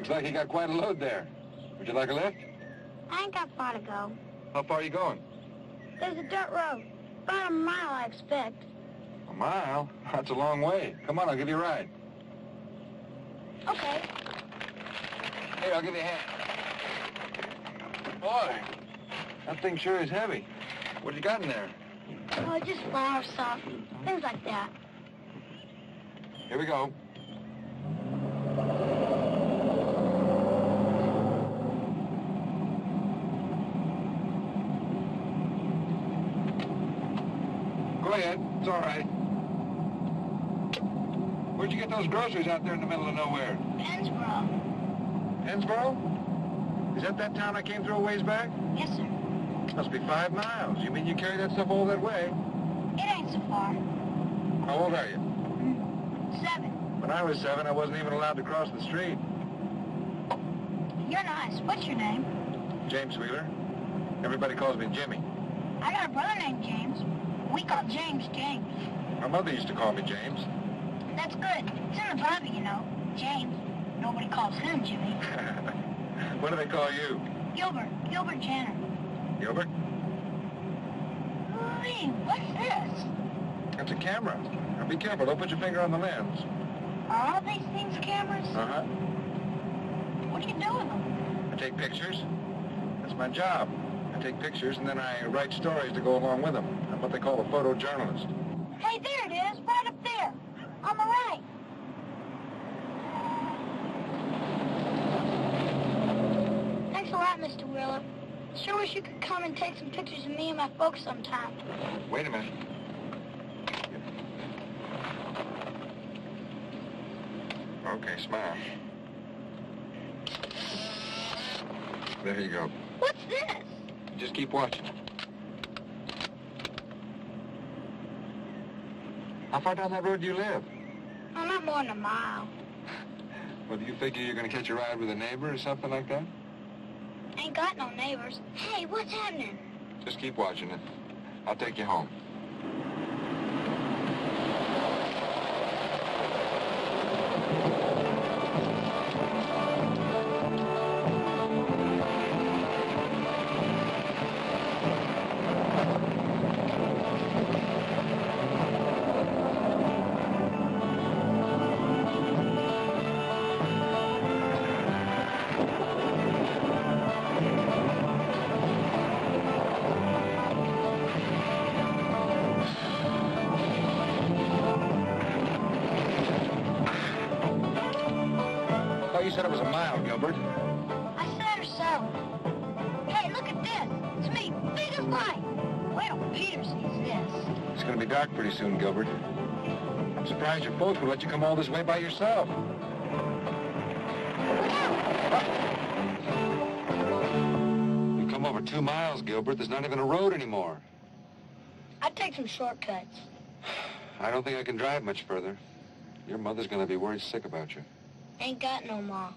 Looks like you got quite a load there. Would you like a lift? I ain't got far to go. How far are you going? There's a dirt road. About a mile, I expect. A mile? That's a long way. Come on, I'll give you a ride. Okay. Here, I'll give you a hand. Boy, that thing sure is heavy. What have you got in there? Oh, just flour stuff. Things like that. Here we go. Go ahead. It's all right. Where'd you get those groceries out there in the middle of nowhere? Pennsboro. Pennsboro? Is that town I came through a ways back? Yes, sir. Must be 5 miles. You mean you carry that stuff all that way? It ain't so far. How old are you? 7. When I was 7, I wasn't even allowed to cross the street. You're nice. What's your name? James Wheeler. Everybody calls me Jimmy. I got a brother named James. We call James James. My mother used to call me James. That's good. It's in the Bible, you know. James. Nobody calls him Jimmy. What do they call you? Gilbert. Gilbert Jenner. Gilbert? Hey, what's this? That's a camera. Now be careful. Don't put your finger on the lens. Are all these things cameras? Uh-huh. What do you do with them? I take pictures. That's my job. I take pictures and then I write stories to go along with them. I'm what they call a photojournalist. Hey, there it is. Right up there. On the right. Thanks a lot, Mr. Wheeler. Sure wish you could come and take some pictures of me and my folks sometime. Wait a minute. Okay, smile. There you go. What's this? Just keep watching. How far down that road do you live? Oh, not more than a mile. Well, do you figure you're going to catch a ride with a neighbor or something like that? Ain't got no neighbors. Hey, what's happening? Just keep watching it. I'll take you home. You said it was a mile, Gilbert. I said or so. Hey, look at this. It's me, big as light. Wait till Peter sees this. It's going to be dark pretty soon, Gilbert. I'm surprised your folks would let you come all this way by yourself. Look out! You've come over 2 miles, Gilbert. There's not even a road anymore. I'd take some shortcuts. I don't think I can drive much further. Your mother's going to be worried sick about you. Ain't got no ma.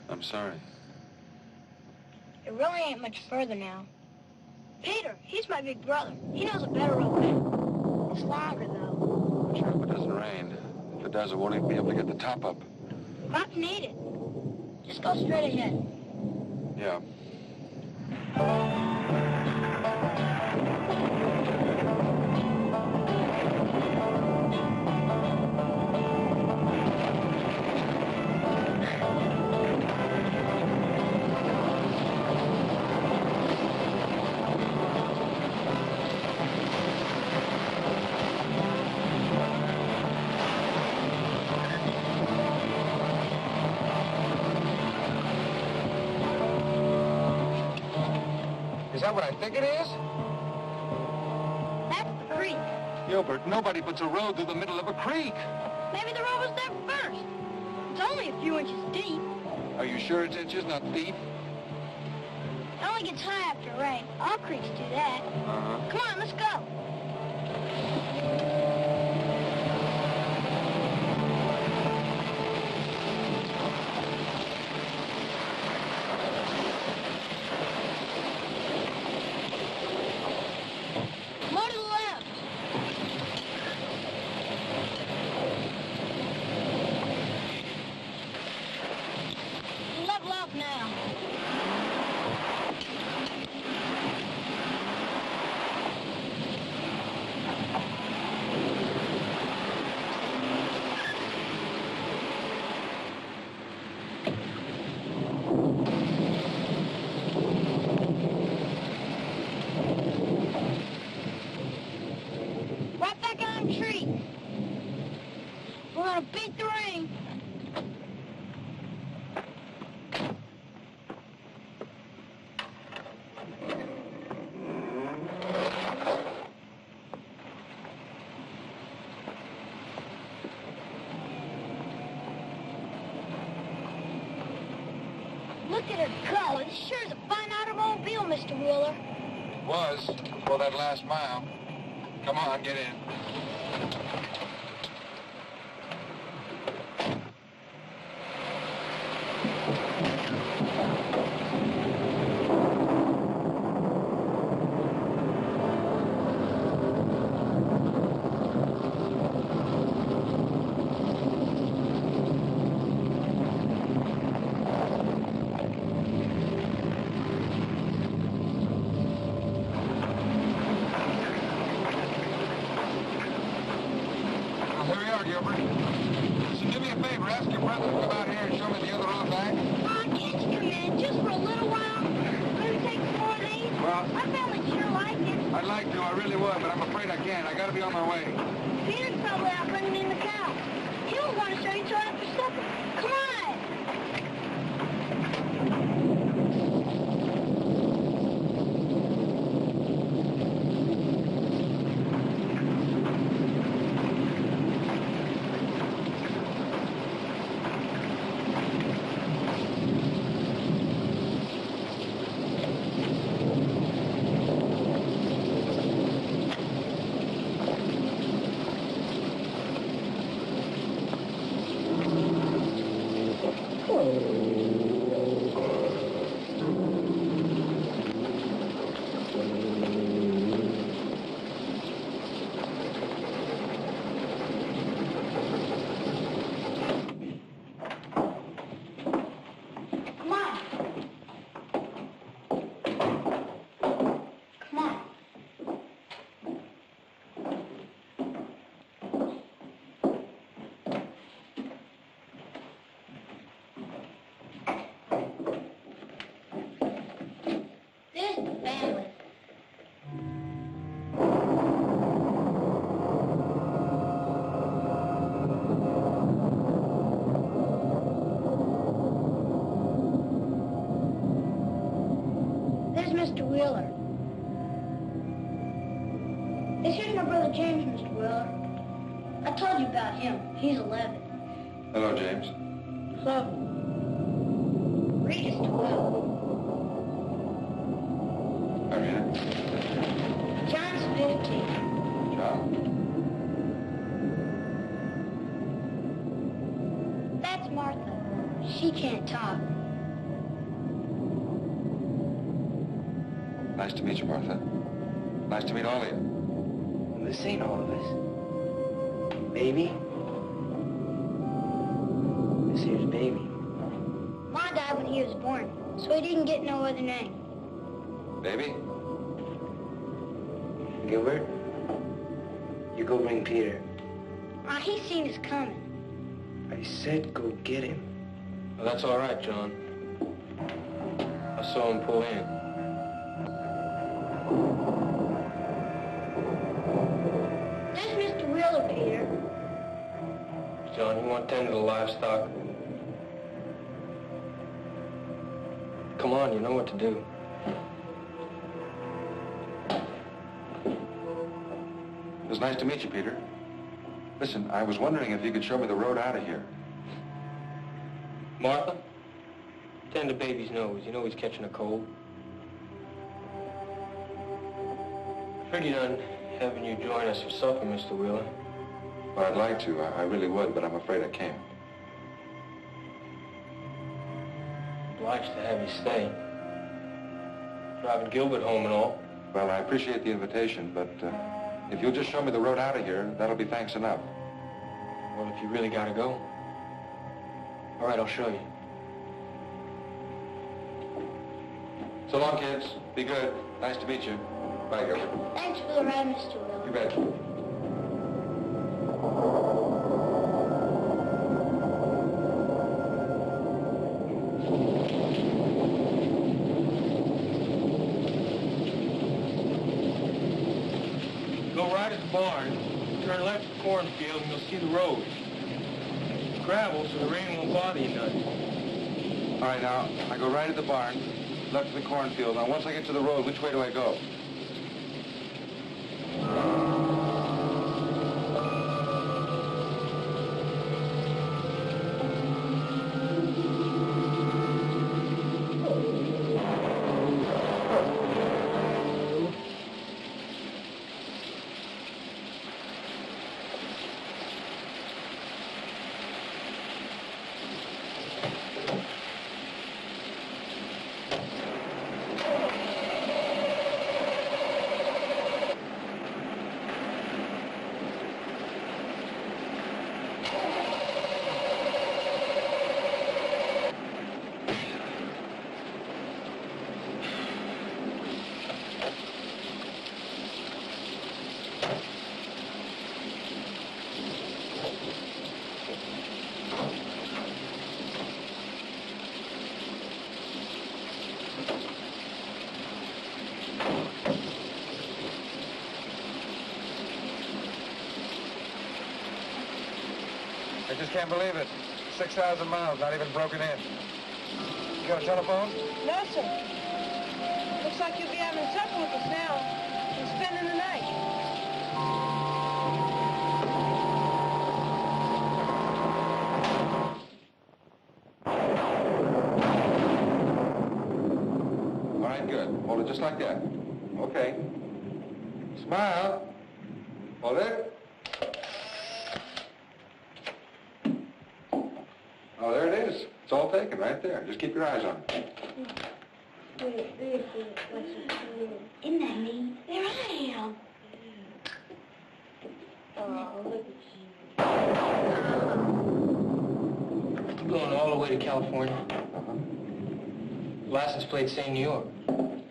I'm sorry. It really ain't much further now. Peter, he's my big brother. He knows a better road. It's longer, though. Sure, if it doesn't rain. If it does, I won't even be able to get the top up. Crops need it. Just go straight ahead. Yeah. Is that what I think it is? That's the creek. Gilbert, nobody puts a road through the middle of a creek. Maybe the road was there first. It's only a few inches deep. Are you sure it's inches, not feet? It only gets high after rain. All creeks do that. Uh-huh. Come on, let's go. More to the left. Look at her go. This sure is a fine automobile, Mr. Wheeler. It was, for that last mile. Come on, get in. Listen, do me a favor. Ask your brother to come out here and show me the other road back. Can't you come in just for a little while? Maybe take 4 days? Well, My family sure like it. I'd like to. I really would, but I'm afraid I can't. I gotta be on my way. Peter's probably out running in the cow. He won't want to show you till after supper. Come on! Mr. Wheeler. This here's my brother James, Mr. Wheeler. I told you about him. He's 11. Hello, James. Hello. Read is 12. Irina? John's 15. John? That's Martha. She can't talk. Nice to meet you, Martha. Nice to meet all of you. This ain't all of us. Baby? This here's Baby. Ma died when he was born, so he didn't get no other name. Baby? Gilbert? You go bring Peter. He's seen us coming. I said go get him. Well, that's all right, John. I saw him pull in. There's Mr. Wheeler, Peter. John, you want to tend to the livestock? Come on, you know what to do. It was nice to meet you, Peter. Listen, I was wondering if you could show me the road out of here. Martha, tend to baby's nose. You know he's catching a cold. Pretty done having you join us for supper, Mr. Wheeler. Well, I'd like to. I really would, but I'm afraid I can't. Obliged to have you stay. Driving Gilbert home and all. Well, I appreciate the invitation, but if you'll just show me the road out of here, that'll be thanks enough. Well, if you really gotta go. All right, I'll show you. So long, kids. Be good. Nice to meet you. Bye, Gilbert. Thanks for the ride, Mr. Wheeler. You bet. Go right at the barn, turn left to the cornfield, and you'll see the road. It's gravel, so the rain won't bother you none. All right, now, I go right at the barn, left to the cornfield. Now, once I get to the road, which way do I go? just can't believe it. 6,000 miles, not even broken in. You got a telephone? No, sir. Looks like you'll be having supper with us now and spending the night. All right, good. Hold it just like that. Okay. Smile. Hold it. Oh, there it is. It's all taken right there. Just keep your eyes on it. Isn't that neat? There I am. Oh, look at you. I'm going all the way to California. License plate saying New York.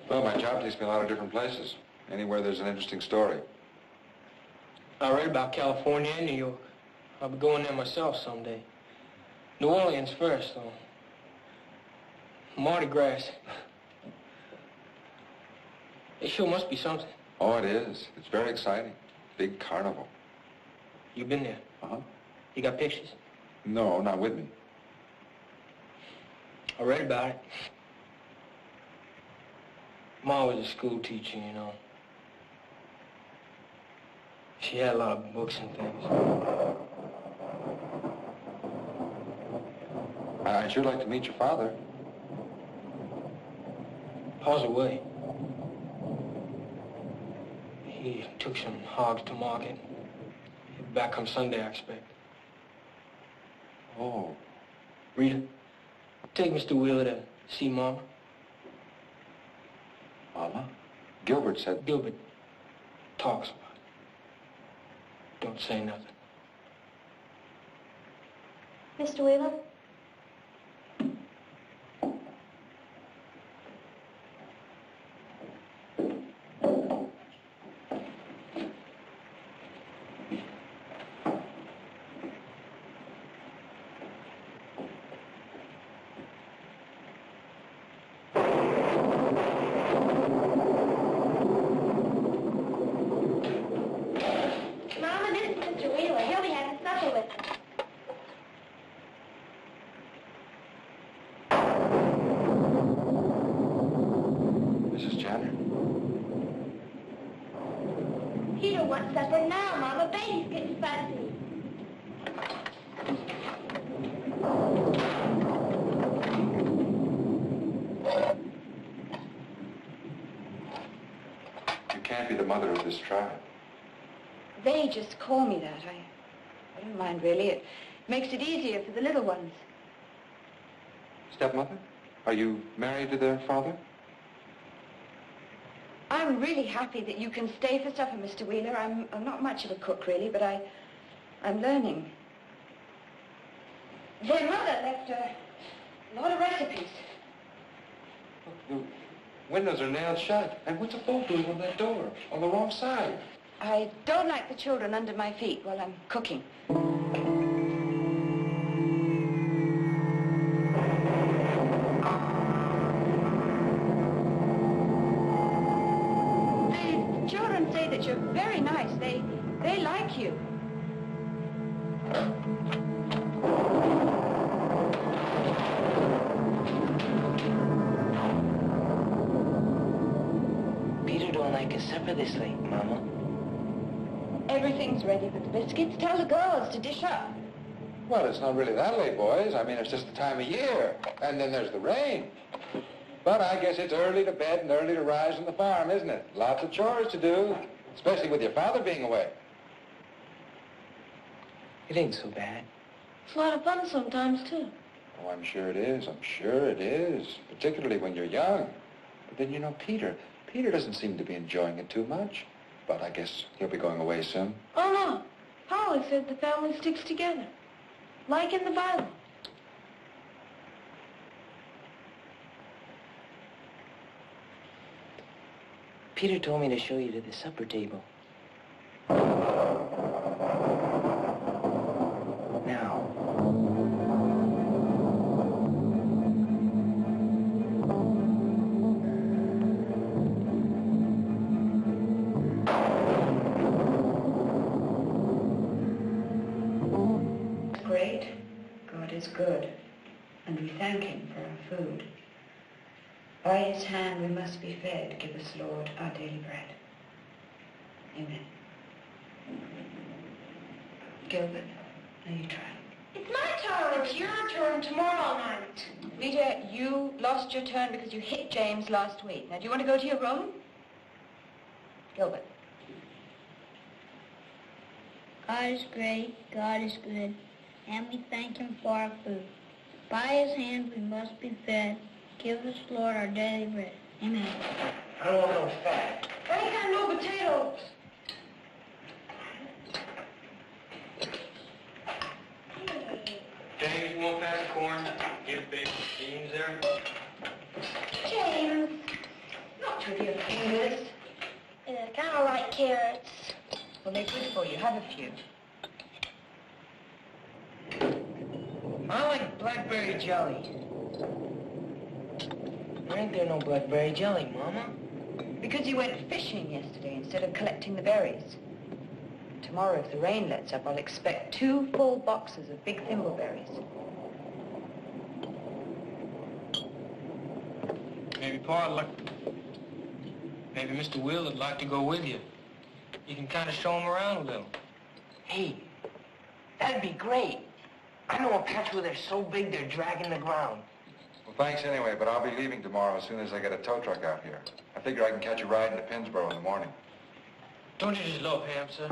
Well, my job takes me a lot of different places. Anywhere there's an interesting story. I read about California and New York. I'll be going there myself someday. New Orleans first, though. Mardi Gras. It sure must be something. Oh, it is. It's very exciting. Big carnival. You been there? Uh-huh. You got pictures? No, not with me. I read about it. Ma was a school teacher, you know. She had a lot of books and things. I'd sure like to meet your father. Pa's away. He took some hogs to market. He'll be back come Sunday, I expect. Oh. Rita, take Mr. Wheeler to see Mama. Mama? Gilbert said... Gilbert talks about it. Don't say nothing. Mr. Wheeler? Mama, this is Mr. Wheeler. He'll be having supper with us. Mrs. Janner? Peter wants supper now, Mama. Baby's getting fussy. You can't be the mother of this child. They just call me that. I don't mind, really. It makes it easier for the little ones. Stepmother? Are you married to their father? I'm really happy that you can stay for supper, Mr. Wheeler. I'm not much of a cook, really, but I'm learning. Their mother left a lot of recipes. Look, the windows are nailed shut. And what's a bolt doing on that door? On the wrong side. I don't like the children under my feet while I'm cooking. The children say that you're very nice. They like you. Peter don't like his supper this late, Mama. Everything's ready but the biscuits. Tell the girls to dish up. Well, it's not really that late, boys. I mean, it's just the time of year. And then there's the rain. But I guess it's early to bed and early to rise on the farm, isn't it? Lots of chores to do, especially with your father being away. It ain't so bad. It's a lot of fun sometimes, too. Oh, I'm sure it is. I'm sure it is. Particularly when you're young. But then, you know, Peter doesn't seem to be enjoying it too much. But I guess he'll be going away soon. Oh, no. Holly said the family sticks together. Like in the Bible. Peter told me to show you to the supper table. Now. Great. good, and we thank him for our food. By his hand we must be fed. Give us, Lord, our daily bread. Amen. Gilbert, now you try. It's my turn. It's your turn tomorrow night. Rita, you lost your turn because you hit James last week. Now, do you want to go to your room? Gilbert. God is great, God is good, and we thank him for our food. By his hand we must be fed. Give us, Lord, our daily bread. Amen. I don't want no fat. I ain't got no potatoes. James, you want pass the corn? Get big beans there. James, Not with your fingers. I kind of like carrots. Well, they're good for you. Have a few. I like blackberry jelly. There ain't there no blackberry jelly, Mama? Because you went fishing yesterday instead of collecting the berries. Tomorrow, if the rain lets up, I'll expect 2 full boxes of big thimbleberries. Maybe maybe Mr. Will would like to go with you. You can kind of show him around a little. Hey, that'd be great. I know a patch where they're so big they're dragging the ground. Well, thanks anyway, but I'll be leaving tomorrow as soon as I get a tow truck out here. I figure I can catch a ride into Pinsboro in the morning. Don't you just love ham, sir?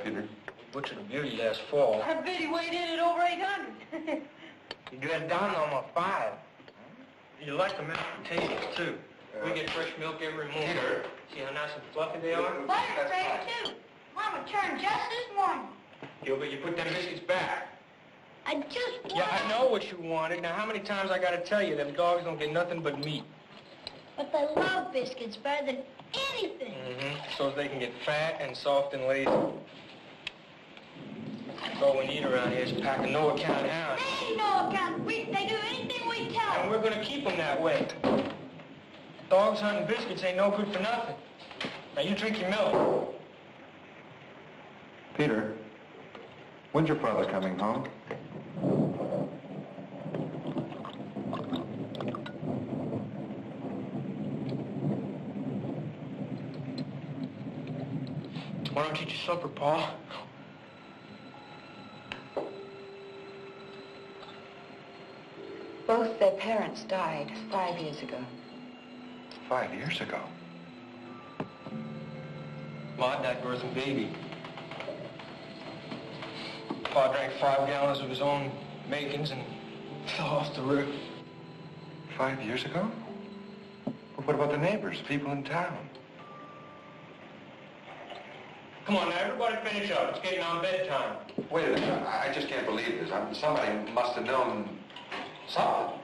Peter? Butchered a beauty last fall. I bet he weighed in at over 800. You dressed down on my 5. You like the mashed potatoes, too. We get fresh milk every morning. Peter. See how nice and fluffy they are? Butter's great, too. Mama turned just this morning. Gilbert, you put them biscuits back. I just want... Yeah, I know what you wanted. Now, how many times I gotta tell you, them dogs don't get nothing but meat. But they love biscuits better than anything. So they can get fat and soft and lazy. That's all we need around here is a pack of no-account hounds. They ain't no account. They do anything we tell And them. we're gonna keep them that way. Dogs hunting biscuits ain't no good for nothing. Now, you drink your milk. Peter, when's your father coming home? Why don't you eat your supper, Paul? Both their parents died 5 years ago. 5 years ago. Ma died birthing baby. Pa drank 5 gallons of his own makings and fell off the roof. 5 years ago? Well, what about the neighbors, people in town? Come on now, everybody finish up. It's getting on bedtime. Wait a minute, I just can't believe this. Somebody must have known something.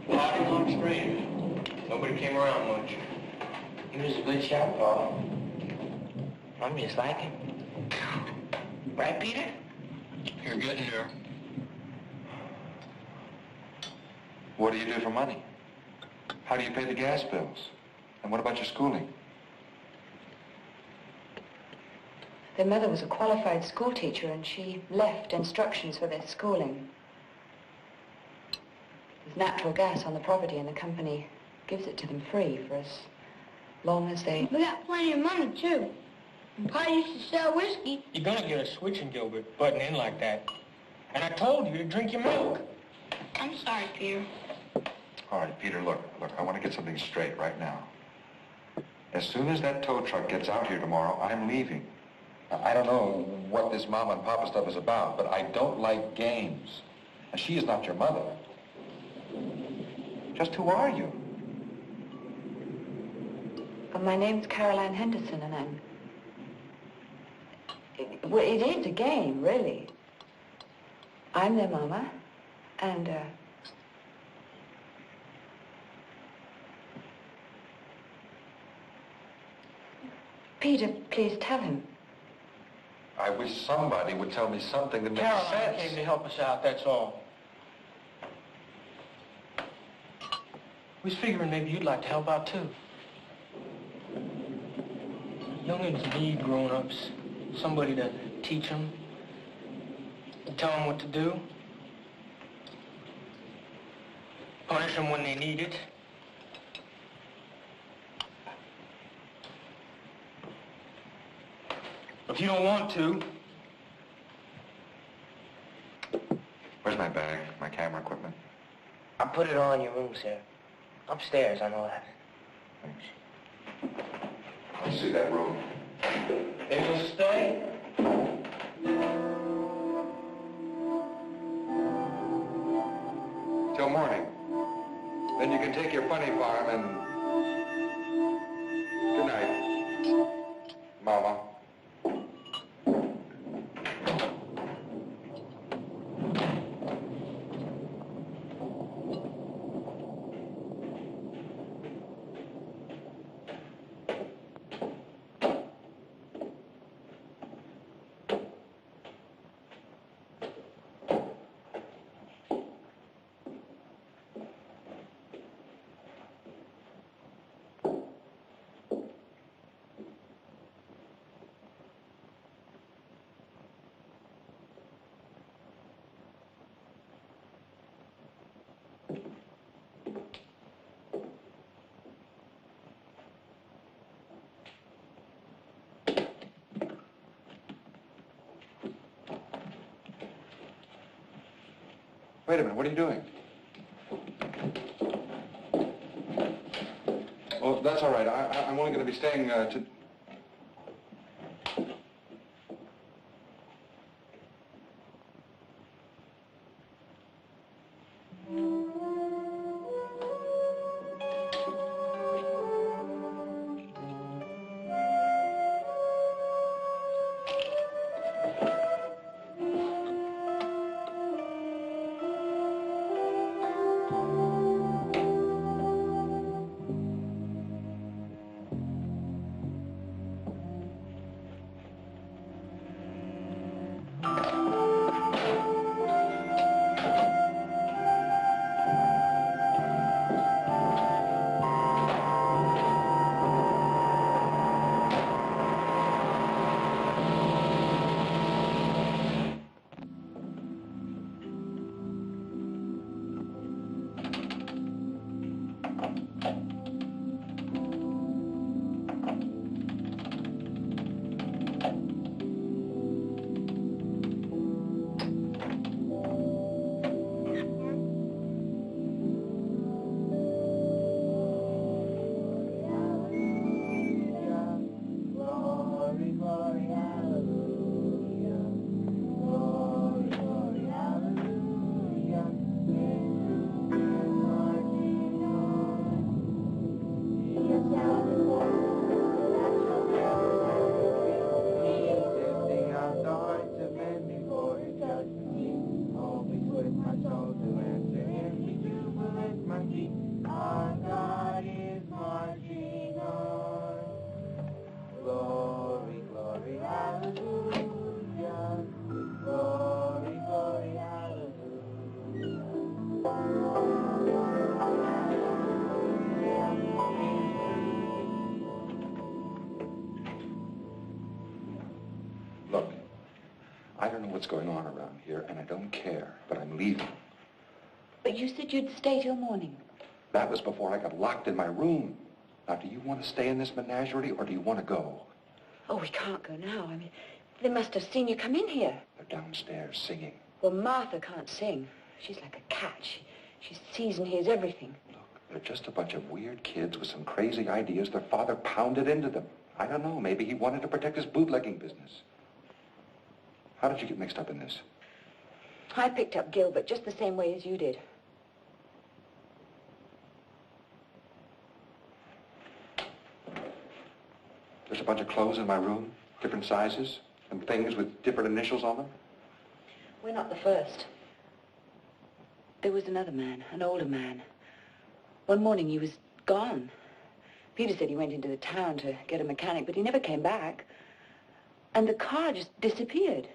Party long strange. Nobody came around much. He was a good shot, Paul. I'm just like him. Right, Peter? You're getting there. What do you do for money? How do you pay the gas bills? And what about your schooling? Their mother was a qualified school teacher, and she left instructions for their schooling. There's natural gas on the property, and the company gives it to them free for as long as they... We got plenty of money, too. And Pa used to sell whiskey. You're gonna get a switching, Gilbert, butting in like that. And I told you to drink your milk. I'm sorry, Peter. All right, Peter, look, I want to get something straight right now. As soon as that tow truck gets out here tomorrow, I'm leaving. Now, I don't know what this mama and papa stuff is about, but I don't like games. And she is not your mother. Just who are you? Well, my name's Caroline Henderson, and I'm... Well, it is a game, really. I'm their mama, and, Peter, please tell him. I wish somebody would tell me something that makes Caroline sense. came to help us out, that's all. We was figuring maybe you'd like to help out, too. Youngins need grown-ups. Somebody to teach them, and tell them what to do. Punish them when they need it. If you don't want to... Where's my bag, my camera equipment? I'll put it all in your room, sir. Upstairs, I know that. Thanks. Let's see that room. They will stay. Till morning. Then you can take your funny farm and... Good night, Mama. Wait a minute, what are you doing? Oh, that's all right. I'm only going to be staying to... Look, I don't know what's going on around here, and I don't care, but I'm leaving. But you said you'd stay till morning. That was before I got locked in my room. Now, do you want to stay in this menagerie, or do you want to go? Oh, we can't go now. I mean, they must have seen you come in here. They're downstairs singing. Well, Martha can't sing. She's like a cat. She sees and hears everything. Look, they're just a bunch of weird kids with some crazy ideas their father pounded into them. I don't know, maybe he wanted to protect his bootlegging business. How did you get mixed up in this? I picked up Gilbert just the same way as you did. There's a bunch of clothes in my room, different sizes, and things with different initials on them. We're not the first. There was another man, an older man. One morning he was gone. Peter said he went into the town to get a mechanic, but he never came back. And the car just disappeared.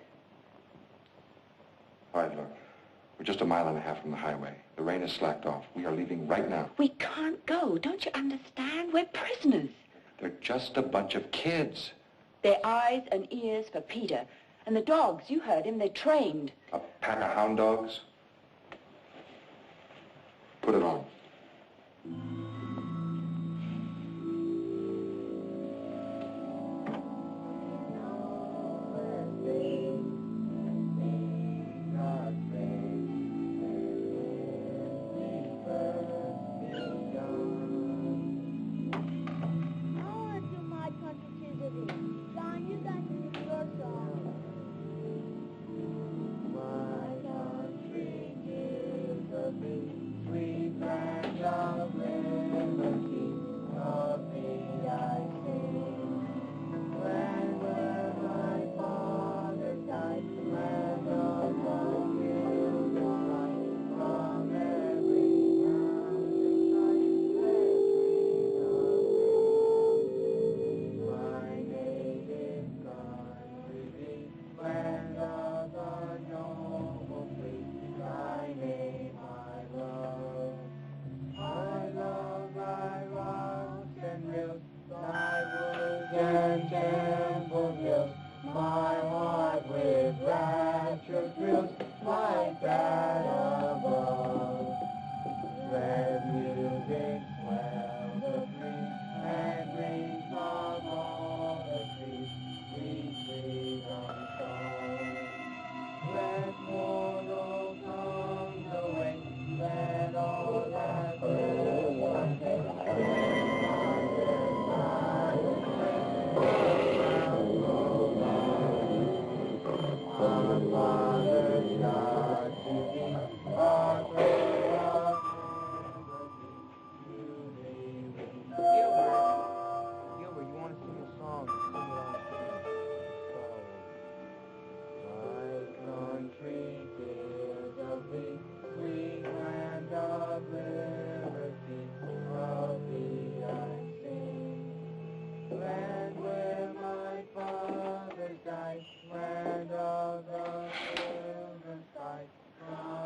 All right, look. We're just a mile and a half from the highway. The rain has slacked off. We are leaving right now. We can't go. Don't you understand? We're prisoners. They're just a bunch of kids. They're eyes and ears for Peter. And the dogs, you heard him, they're trained. A pack of hound dogs? Put it on.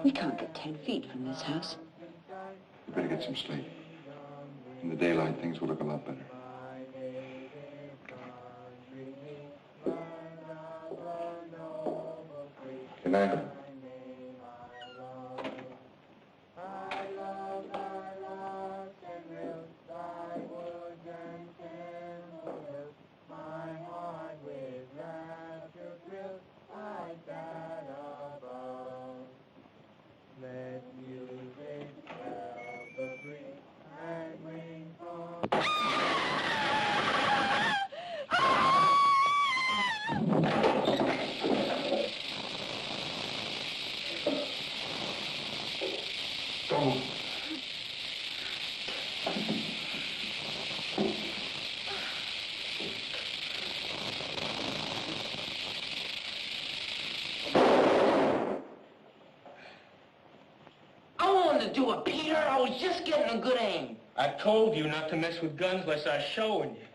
We can't get 10 feet from this house. You better get some sleep. In the daylight, things will look a lot better. Good night. Do it, Peter. I was just getting a good aim. I told you not to mess with guns unless I was showing you.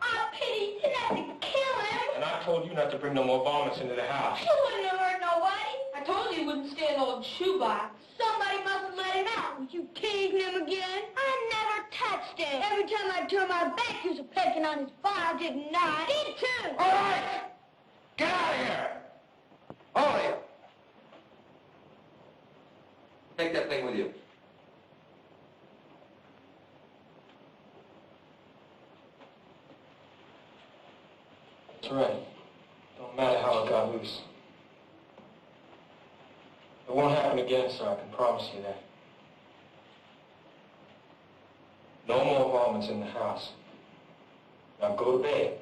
Oh, Pete, you didn't have to kill him. And I told you not to bring no more varmints into the house. You wouldn't have hurt nobody. I told you wouldn't stay in old shoebox. Somebody must have let him out. Was you teasing him again? I never touched him. Every time I turned my back, you was pecking on his file, didn't I? Me too. All right! Get out of here! All of you! Take that thing with you. That's right. Don't matter how it got loose. It won't happen again, sir. I can promise you that. No more varmints in the house. Now go to bed.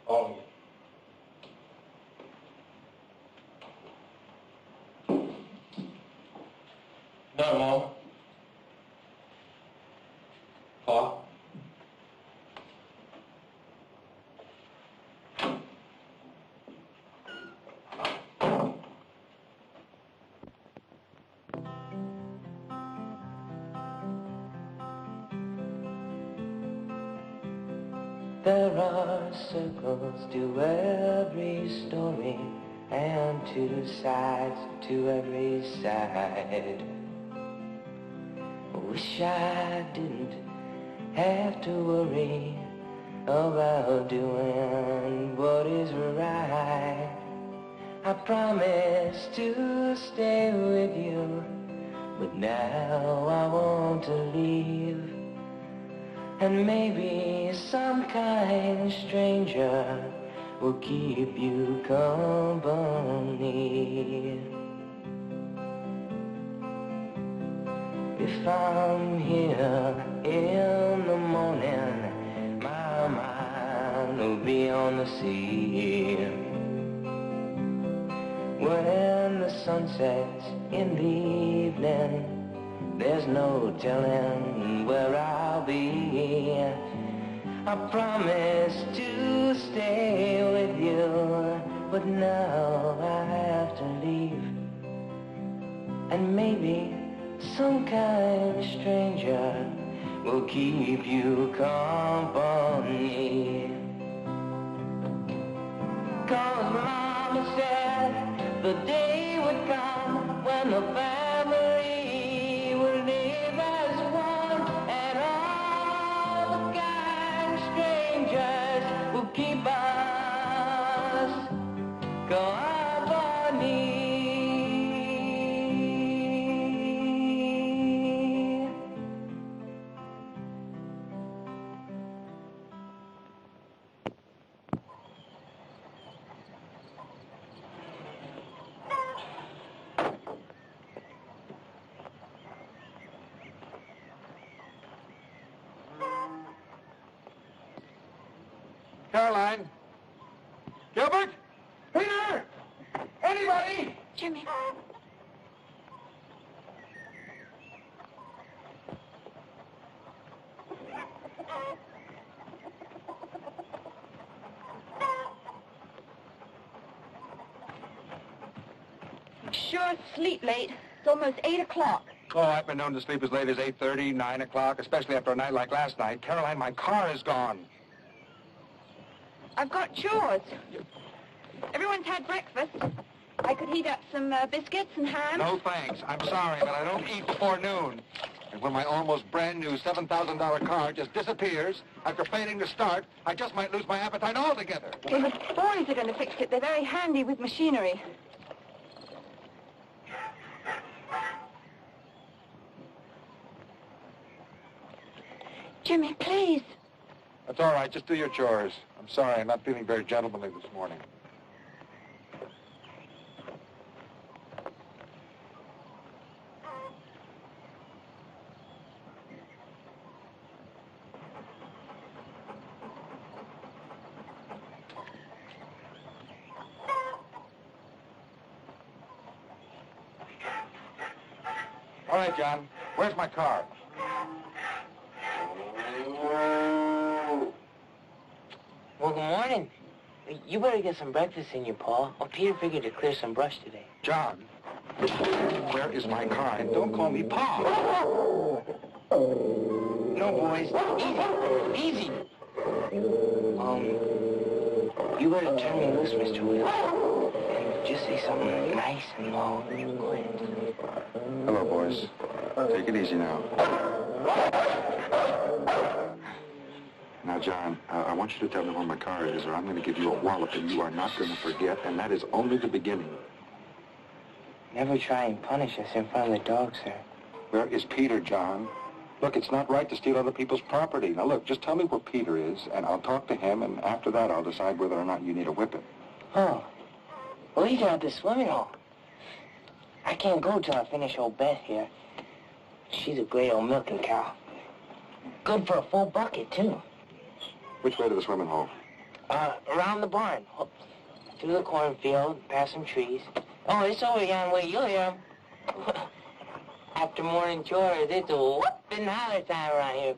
All of you. No, Mom. Pa. There are circles to every story and two sides to every side. Wish I didn't have to worry about doing what is right. I promised to stay with you, but now I want to leave. And maybe some kind stranger will keep you company. If I'm here in the morning, my mind will be on the sea. When the sun sets in the evening, there's no telling where I'll be. I promised to stay with you, but now I have to leave. And maybe some kind stranger will keep you company. 'Cause Mama said the day would come when the family would live as one, and all the kind strangers will keep us company. Caroline? Gilbert? Peter? Anybody? Jimmy. You sure sleep late. It's almost 8 o'clock. Oh, I've been known to sleep as late as 8:30, 9 o'clock, especially after a night like last night. Caroline, my car is gone. I've got chores. Everyone's had breakfast. I could heat up some biscuits and ham. No, thanks. I'm sorry, but I don't eat before noon. And when my almost brand-new $7,000 car just disappears after failing to start, I just might lose my appetite altogether. Well, the boys are going to fix it. They're very handy with machinery. Jimmy, please. That's all right. Just do your chores. I'm sorry. I'm not feeling very gentlemanly this morning. All right, John. Where's my car? Well, good morning. You better get some breakfast in you, Paul. Well, Peter figured to clear some brush today. John, where is my car? And don't call me Pa. No, boys. Easy. Easy. You better turn me loose, Mr. Will. And just say something nice and low. Go ahead. Hello, boys. Take it easy now. Now, John, I want you to tell me where my car is, or I'm going to give you a walloping you are not going to forget, and that is only the beginning. Never try and punish us in front of the dog, sir. Where is Peter, John? Look, it's not right to steal other people's property. Now, look, just tell me where Peter is, and I'll talk to him, and after that, I'll decide whether or not you need a whipping. Oh. Well, he's down at the swimming hole. I can't go till I finish old Beth here. She's a great old milking cow. Good for a full bucket, too. Which way to the swimming hole? Around the barn. Through the cornfield, past some trees. Oh, it's over yon way. You'll hear 'em. After morning chores, it's a whoop and holler time around here.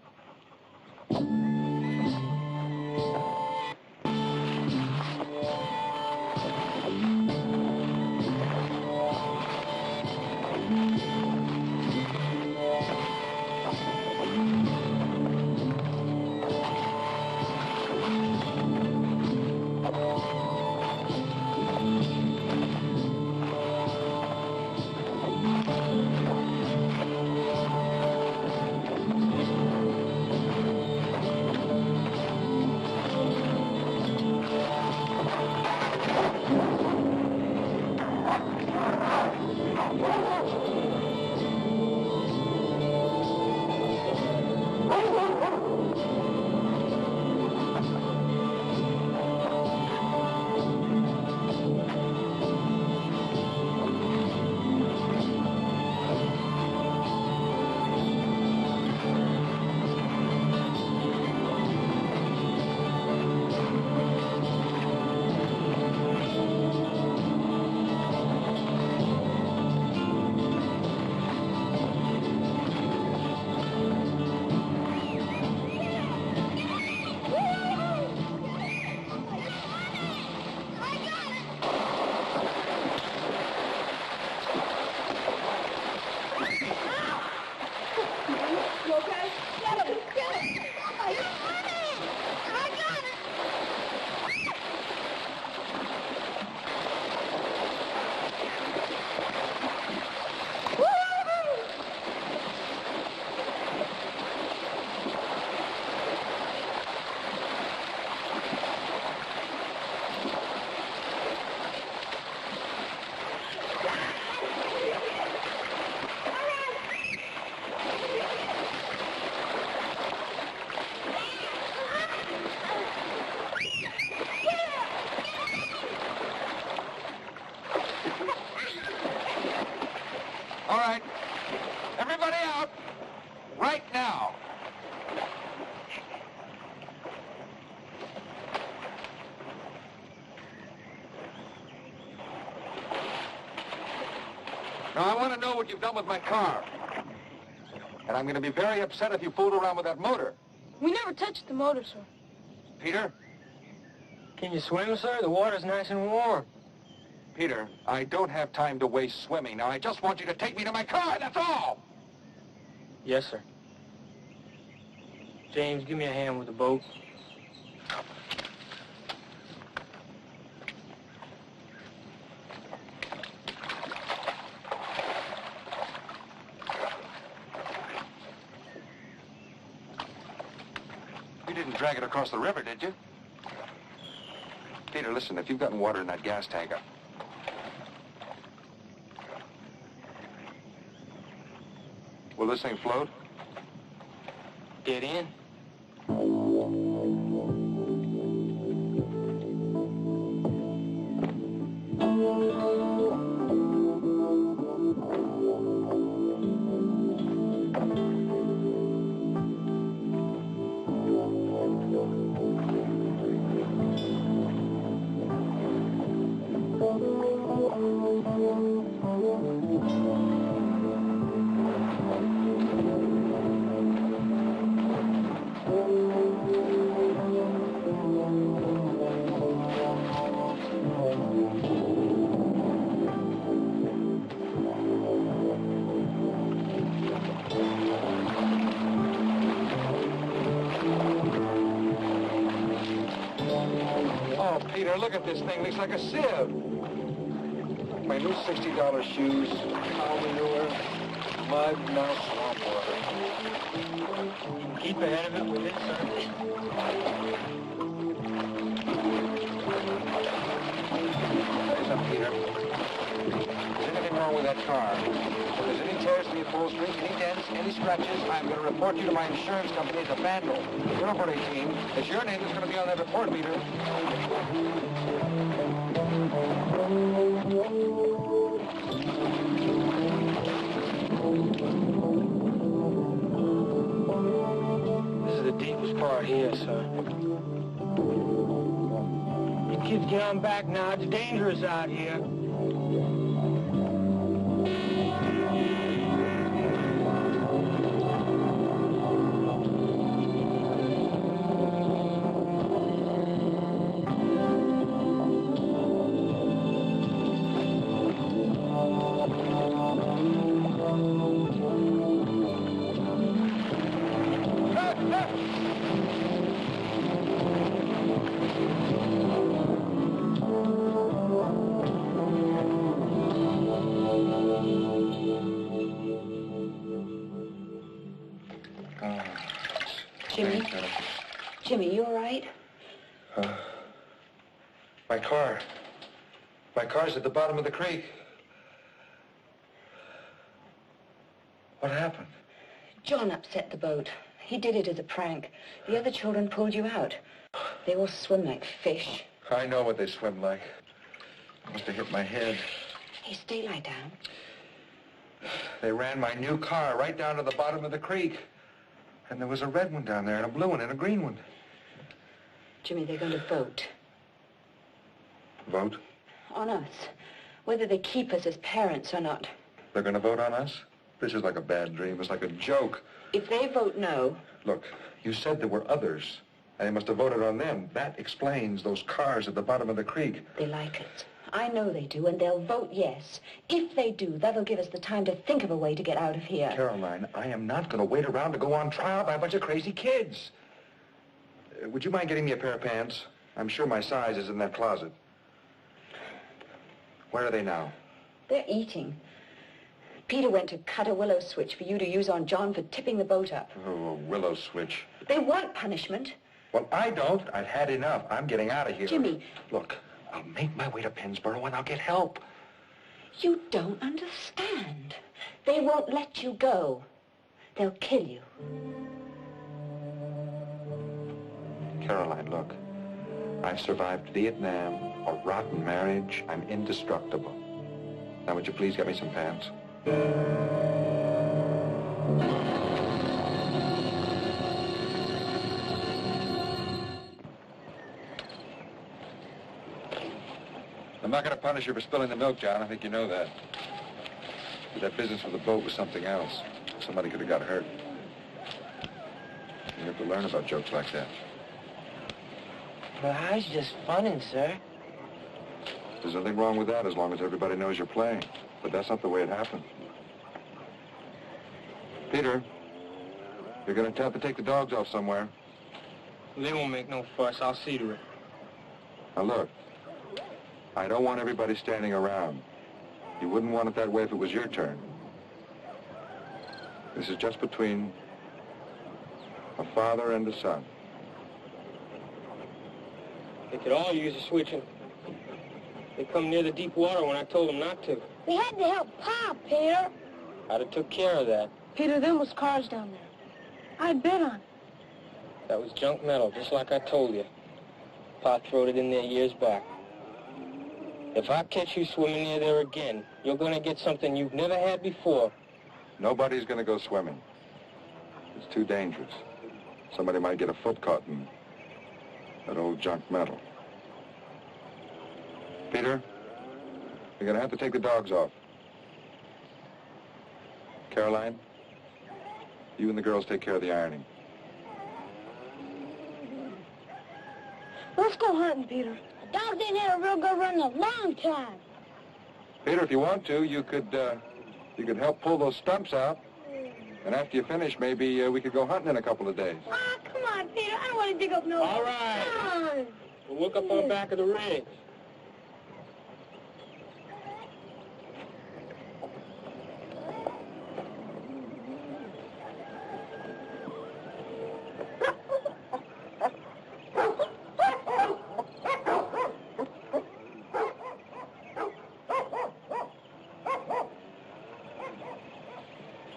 All right. Everybody out. Right now. Now, I want to know what you've done with my car. And I'm going to be very upset if you fooled around with that motor. We never touched the motor, sir. Peter? Can you swim, sir? The water's nice and warm. Peter, I don't have time to waste swimming. Now, I just want you to take me to my car, that's all! Yes, sir. James, give me a hand with the boat. You didn't drag it across the river, did you? Peter, listen, if you've gotten water in that gas tank, will this thing float? Get in. Oh, Peter, look at this thing. Looks like a sieve. My new $60 shoes, cow manure, mud, now swamp water. You can keep ahead of it with it, sir. Listen, Peter. Is anything wrong with that car? If there's any tears in the upholstery, any dents, any scratches, I'm going to report you to my insurance company as a vandal. You're over 18. It's your name that's going to be on that report, Peter. This is the deepest part here, sir. You kids get on back now. It's dangerous out here. Jimmy? Jimmy, you all right? My car. My car's at the bottom of the creek. What happened? John upset the boat. He did it as a prank. The other children pulled you out. They all swim like fish. I know what they swim like. Must have hit my head. Hey, stay lie down. They ran my new car right down to the bottom of the creek. And there was a red one down there, and a blue one, and a green one. Jimmy, they're going to vote. Vote? On us. Whether they keep us as parents or not. They're going to vote on us? This is like a bad dream. It's like a joke. If they vote no... Look, you said there were others. And they must have voted on them. That explains those cars at the bottom of the creek. They like us. I know they do, and they'll vote yes. If they do, that'll give us the time to think of a way to get out of here. Caroline, I am not going to wait around to go on trial by a bunch of crazy kids. Would you mind getting me a pair of pants? I'm sure my size is in that closet. Where are they now? They're eating. Peter went to cut a willow switch for you to use on John for tipping the boat up. Oh, a willow switch. They want punishment. Well, I don't. I've had enough. I'm getting out of here. Jimmy. Look, I'll make my way to Pennsboro and I'll get help. You don't understand. They won't let you go. They'll kill you. Caroline, look. I've survived Vietnam, a rotten marriage. I'm indestructible. Now, would you please get me some pants? I'm not going to punish you for spilling the milk, John. I think you know that. But that business with the boat was something else. Somebody could have got hurt. You have to learn about jokes like that. Well, I was just funning, sir. There's nothing wrong with that as long as everybody knows you're playing. But that's not the way it happened. Peter, you're going to have to take the dogs off somewhere. They won't make no fuss. I'll see to it. Now look, I don't want everybody standing around. You wouldn't want it that way if it was your turn. This is just between a father and a son. They could all use a switching. They come near the deep water when I told them not to. We had to help Pa, Peter. I'd have took care of that. Peter, there was cars down there. I'd been on. That was junk metal, just like I told you. Pa throwed it in there years back. If I catch you swimming near there again, you're going to get something you've never had before. Nobody's going to go swimming. It's too dangerous. Somebody might get a foot caught in that old junk metal. Peter, you're going to have to take the dogs off. Caroline, you and the girls take care of the ironing. Let's go hunting, Peter. The dogs ain't had a real good run in a long time. Peter, if you want to, you could help pull those stumps out. And after you finish, maybe we could go hunting in a couple of days. Ah, come on, Peter. I don't want to dig up no... All right. Come on. We'll look up on the back of the rig.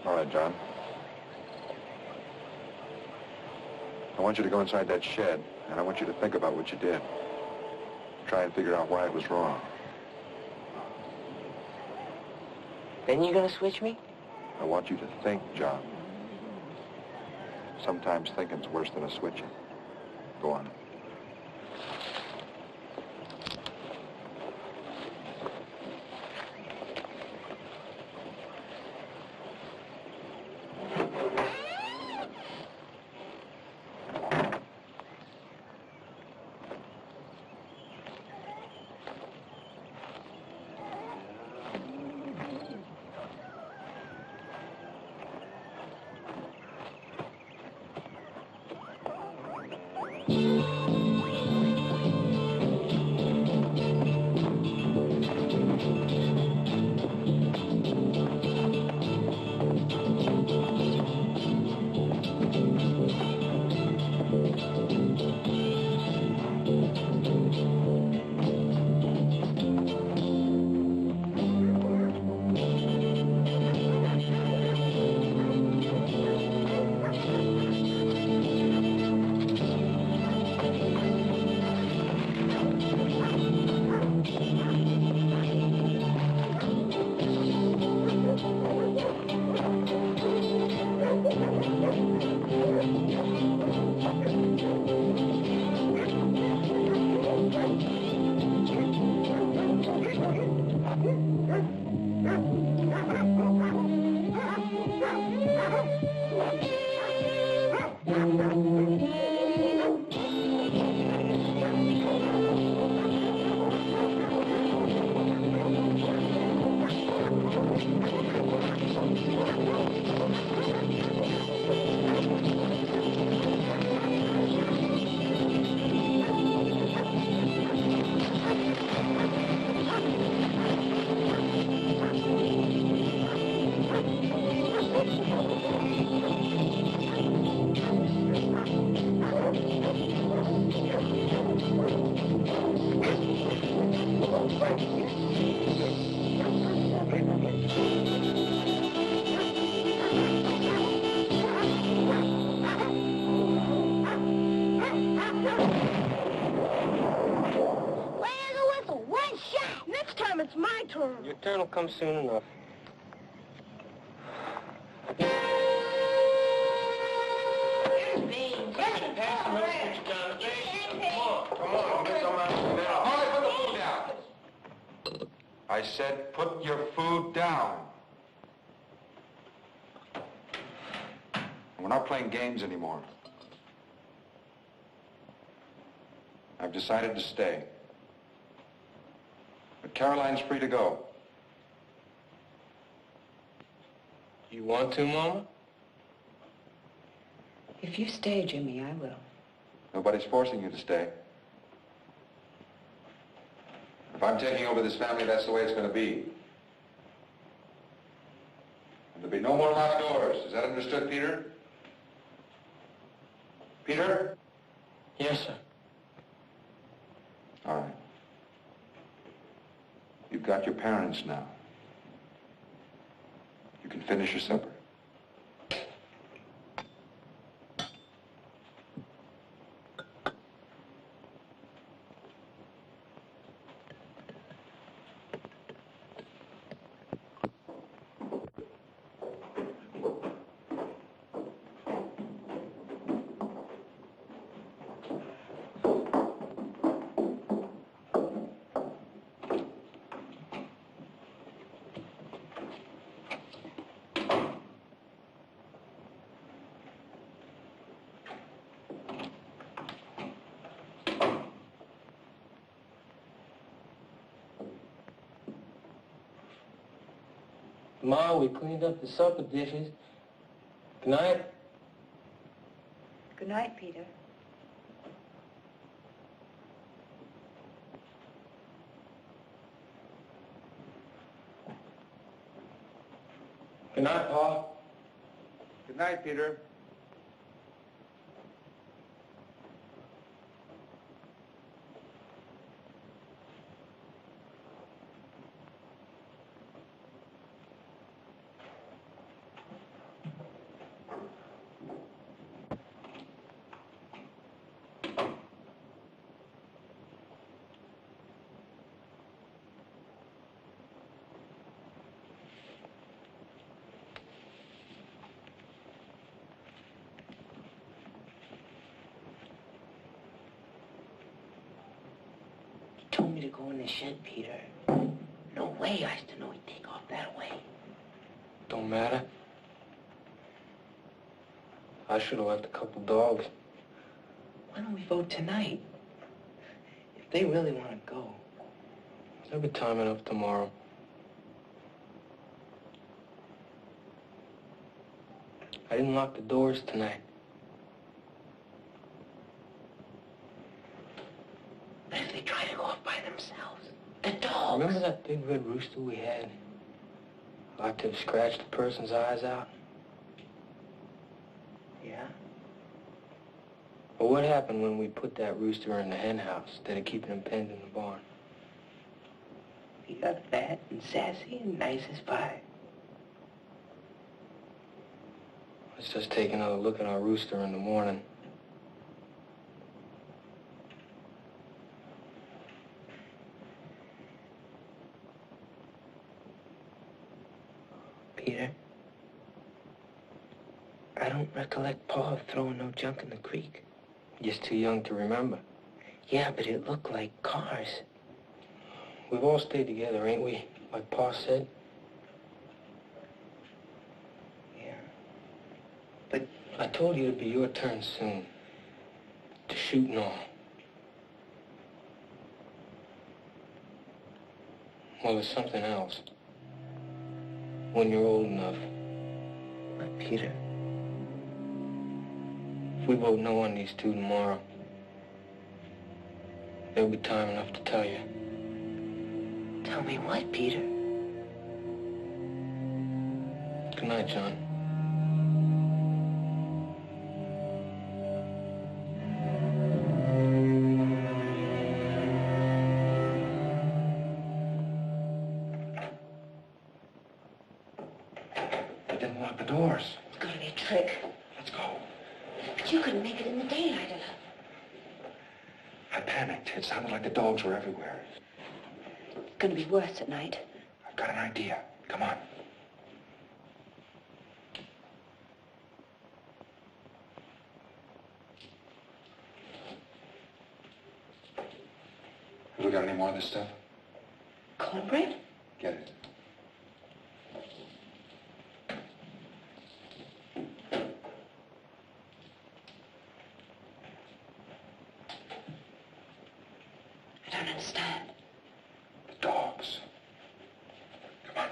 All right, John. I want you to go inside that shed, and I want you to think about what you did. Try and figure out why it was wrong. Then you're gonna switch me? I want you to think, John. Sometimes thinking's worse than a switching. Go on. It's my turn. Your turn will come soon enough. Pass the message down the basement. Come on. Come on, get some out now. All right, put the food down. I said put your food down. We're not playing games anymore. I've decided to stay. But Caroline's free to go. You want to, Mama? If you stay, Jimmy, I will. Nobody's forcing you to stay. If I'm taking over this family, that's the way it's going to be. And there'll be no more locked doors. Is that understood, Peter? Peter? Yes, sir. All right. You've got your parents now. You can finish your supper. Ma, we cleaned up the supper dishes. Good night. Good night, Peter. Good night, Pa. Good night, Peter. Told me to go in the shed, Peter. No way I used to know he'd take off that way. Don't matter. I should have left a couple dogs. Why don't we vote tonight? If they really want to go. There'll be time enough tomorrow. I didn't lock the doors tonight. But if they try to go off by themselves, the dogs. Remember that big red rooster we had? Like to have scratched a person's eyes out? Yeah? Well, what happened when we put that rooster in the hen house instead of keeping him penned in the barn? He got fat and sassy and nice as pie. Let's just take another look at our rooster in the morning. Peter, I don't recollect Pa throwing no junk in the creek. Just too young to remember. Yeah, but it looked like cars. We've all stayed together, ain't we? Like Pa said. Yeah. But I told you it'd be your turn soon. To shoot and all. Well, there's something else. When you're old enough. But Peter, If we vote no on these two tomorrow, there'll be time enough to tell you. tell me what, Peter? Good night, John. They didn't lock the doors. It's gotta be a trick. Let's go. But you couldn't make it in the daylight enough. I panicked. It sounded like the dogs were everywhere. It's gonna be worse at night. I've got an idea. Come on. got any more of this stuff? Cornbread? Get it. I don't understand. The dogs. Come on.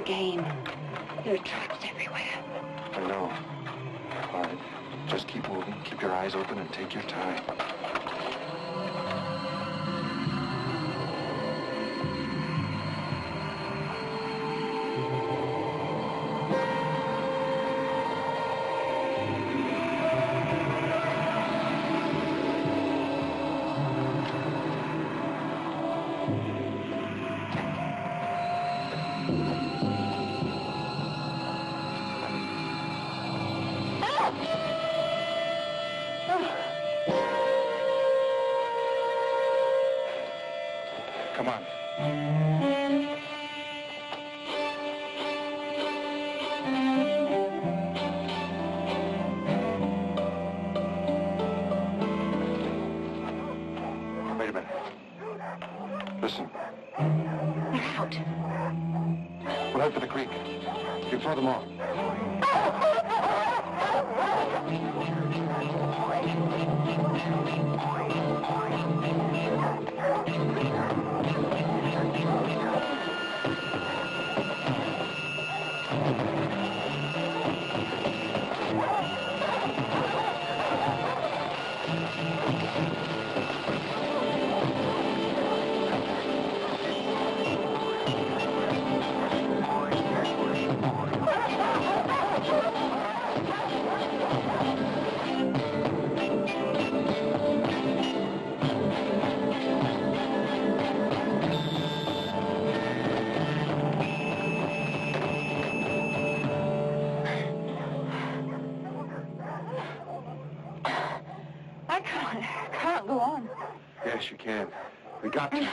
Again. There are traps everywhere. I know. All right. Just keep moving. Keep your eyes open and take your time. Come on. Wait a minute. Listen. They're out. We'll head for the creek. You throw them off. I can't go on. Yes, you can. We got to.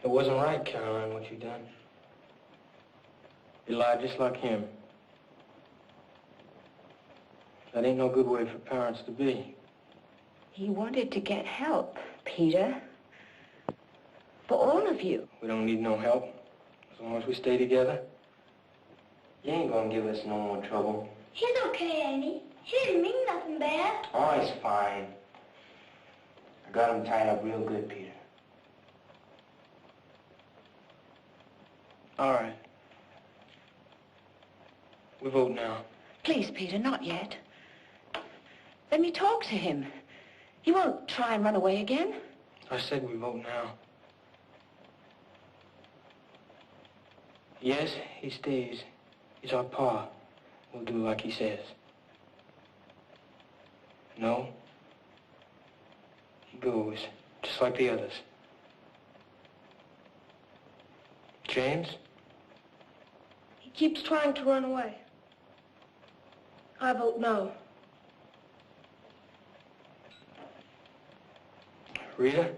It wasn't right, Caroline, what you done. You lied just like him. That ain't no good way for parents to be. He wanted to get help, Peter. For all of you. We don't need no help. As long as we stay together. You ain't gonna give us no more trouble. He's okay, ain't he? He didn't mean nothing bad. Oh, he's fine. I got him tied up real good, Peter. All right. We vote now. Please, Peter, not yet. Let me talk to him. He won't try and run away again. I said we vote now. Yes, he stays. He's our pa. We'll do like he says. No. He goes, just like the others. James? He keeps trying to run away. I vote no. Rita?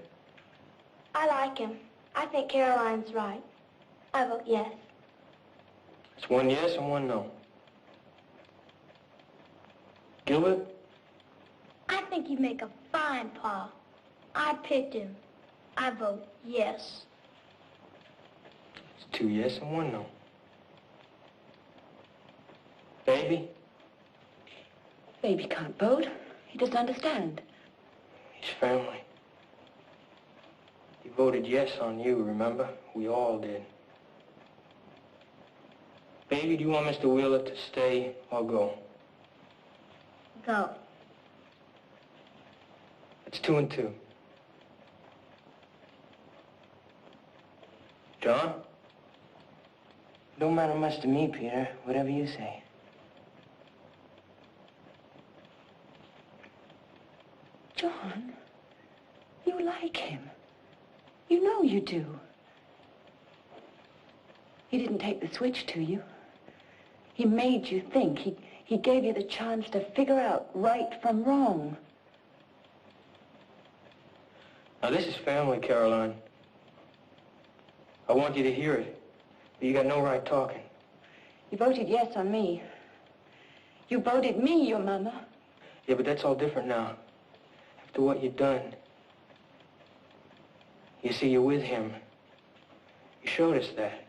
I like him. I think Caroline's right. I vote yes. It's one yes and one no. Gilbert? I think he'd make a fine pa. I picked him. I vote yes. It's two yes and one no. Baby? Baby can't vote. He doesn't understand. He's family. He voted yes on you, remember? We all did. Baby, do you want Mr. Wheeler to stay or go? Go. It's 2 and 2. John? Don't matter much to me, Peter. Whatever you say. John, you like him. You know you do. He didn't take the switch to you. He made you think. He gave you the chance to figure out right from wrong. Now, this is family, Caroline. I want you to hear it. But you got no right talking. You voted yes on me. You voted me, your mama. Yeah, but that's all different now. After what you've done. You see, you're with him. You showed us that.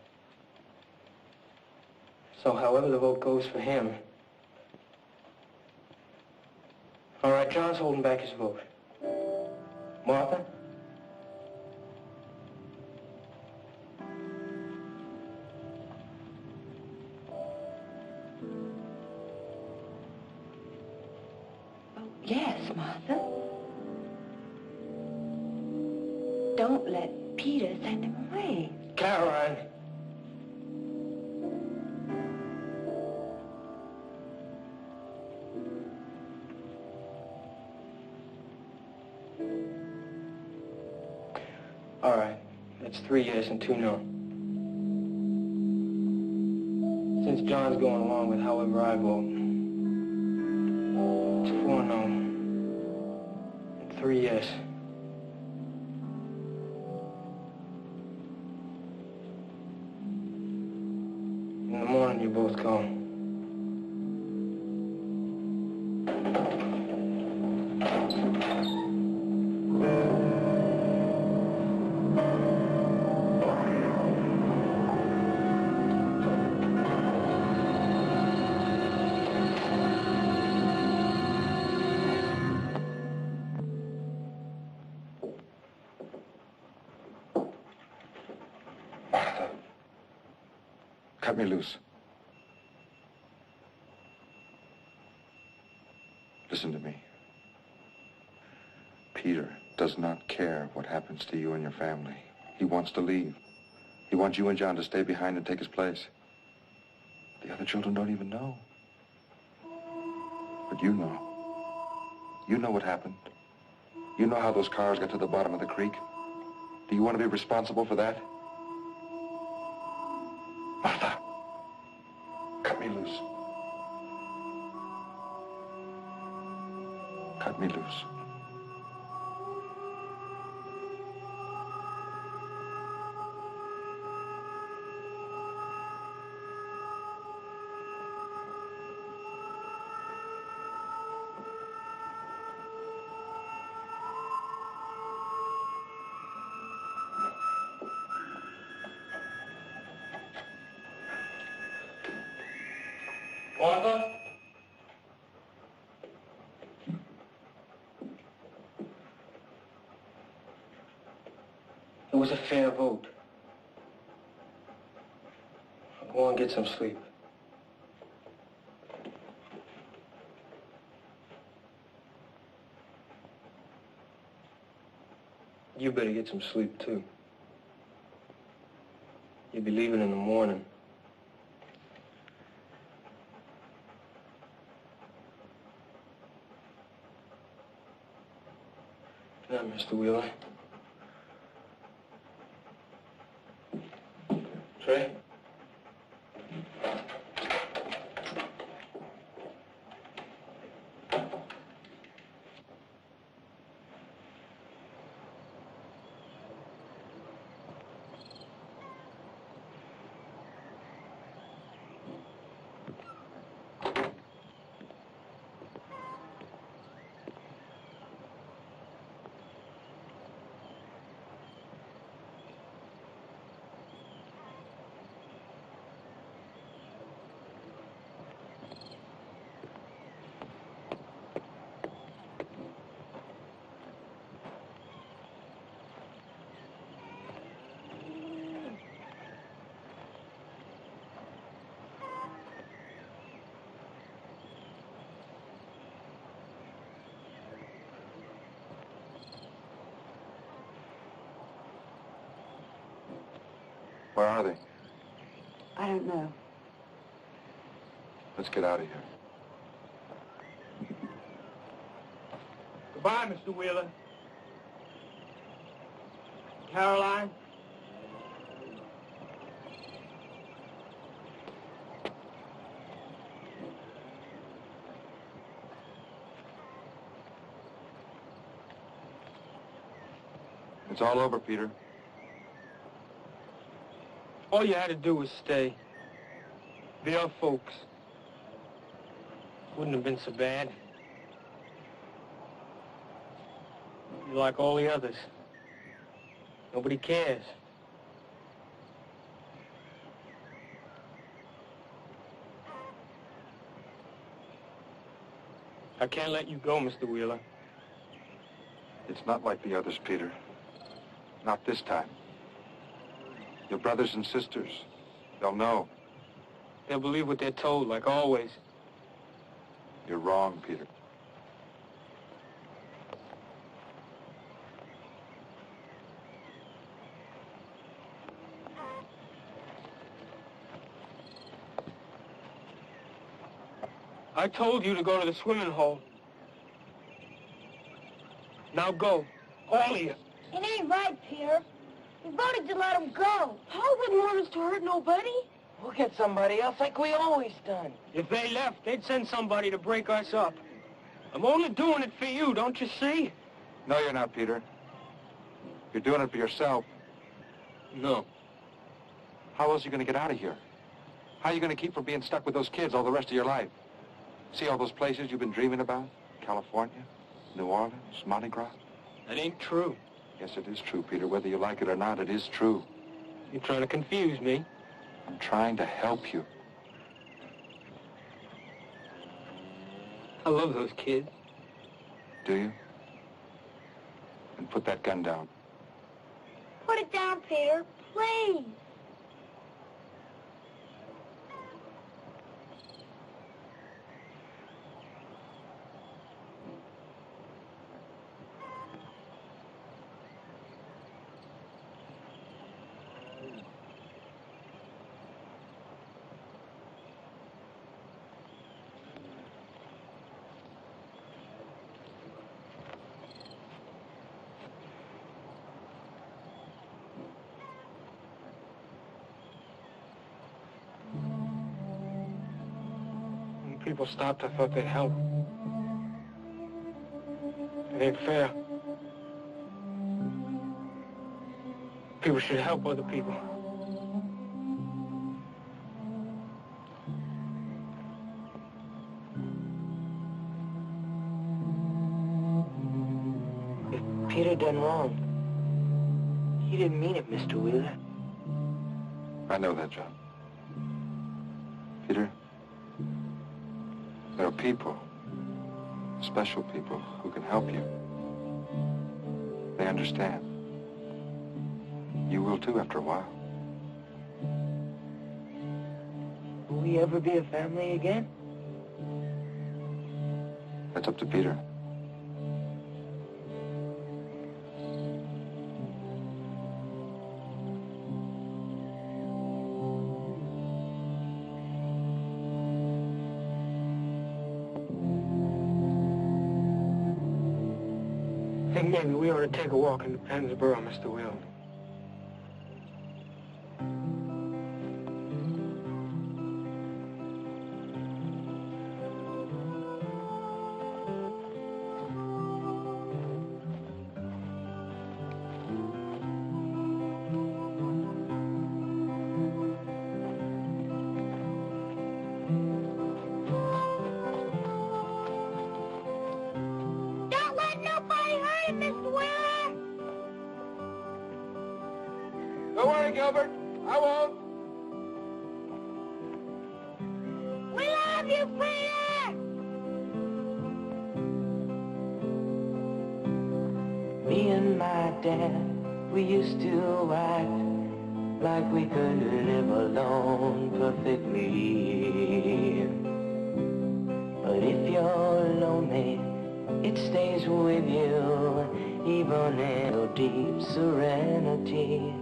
So however the vote goes for him. All right, John's holding back his vote. Martha? Oh, yes, Martha. Don't let Peter send him away. Caroline! All right, that's 3 yes and 2 no. Since John's going along with however I vote, it's 4 no and 3 yes. In the morning, you both go. Martha, cut me loose. Listen to me. Peter does not care what happens to you and your family. He wants to leave. He wants you and John to stay behind and take his place. The other children don't even know. But you know. You know what happened. You know how those cars got to the bottom of the creek. Do you want to be responsible for that? Martha, cut me loose. Cut me loose. Martha? It was a fair vote. Go on, get some sleep. You better get some sleep, too. You'll be leaving in the morning. Good night, Mr. Wheeler. Trey? Where are they? I don't know. Let's get out of here. Goodbye, Mr. Wheeler. Caroline? It's all over, Peter. All you had to do was stay. Be our folks. Wouldn't have been so bad. You're like all the others. Nobody cares. I can't let you go, Mr. Wheeler. It's not like the others, Peter. Not this time. Your brothers and sisters, they'll know. They'll believe what they're told, like always. You're wrong, Peter. I told you to go to the swimming hole. Now go. All of you. It ain't right, Peter. We voted to let him go. Paul wouldn't want us to hurt nobody. We'll get somebody else like we always done. If they left, they'd send somebody to break us up. I'm only doing it for you, don't you see? No, you're not, Peter. You're doing it for yourself. No. How else are you going to get out of here? How are you going to keep from being stuck with those kids all the rest of your life? See all those places you've been dreaming about? California, New Orleans, Mardi Gras? That ain't true. Yes, it is true, Peter. Whether you like it or not, it is true. You're trying to confuse me. I'm trying to help you. I love those kids. Do you? And put that gun down. Put it down, Peter, please. When people stopped, I thought they'd help. It ain't fair. People should help other people. If Peter done wrong, he didn't mean it, Mr. Wheeler. I know that, John. Peter, people, special people who can help you. They understand. You will too after a while. Will we ever be a family again? That's up to Peter. I think maybe we ought to take a walk in Pennsboro, Mr. Will. Don't let nobody hurt him, Mr. Wheeler. Don't worry, Gilbert. I won't. We love you, Peter. Me and my dad, we used to act like we could live alone perfectly. But if you're lonely, it stays with you, even in a deep serenity.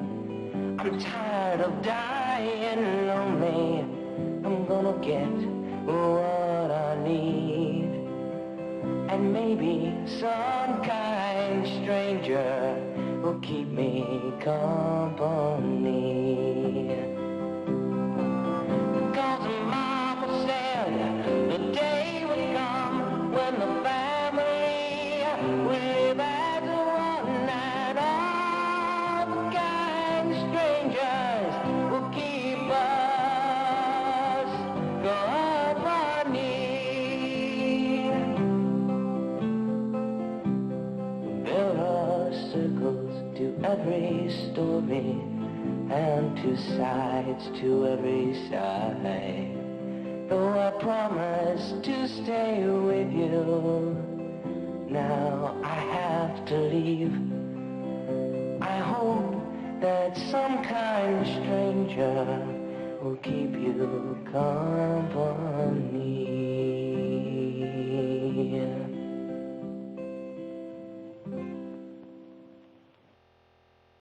I'm tired of dying lonely. I'm gonna get what I need. And maybe some kind stranger will keep me company. 'Cause Mama said the day would come when the family will live as one, and all the kind strangers will keep us company. There are circles to every story, and two sides to every side. Though I promise to stay with you, now I have to leave. I hope that some kind stranger will keep you company.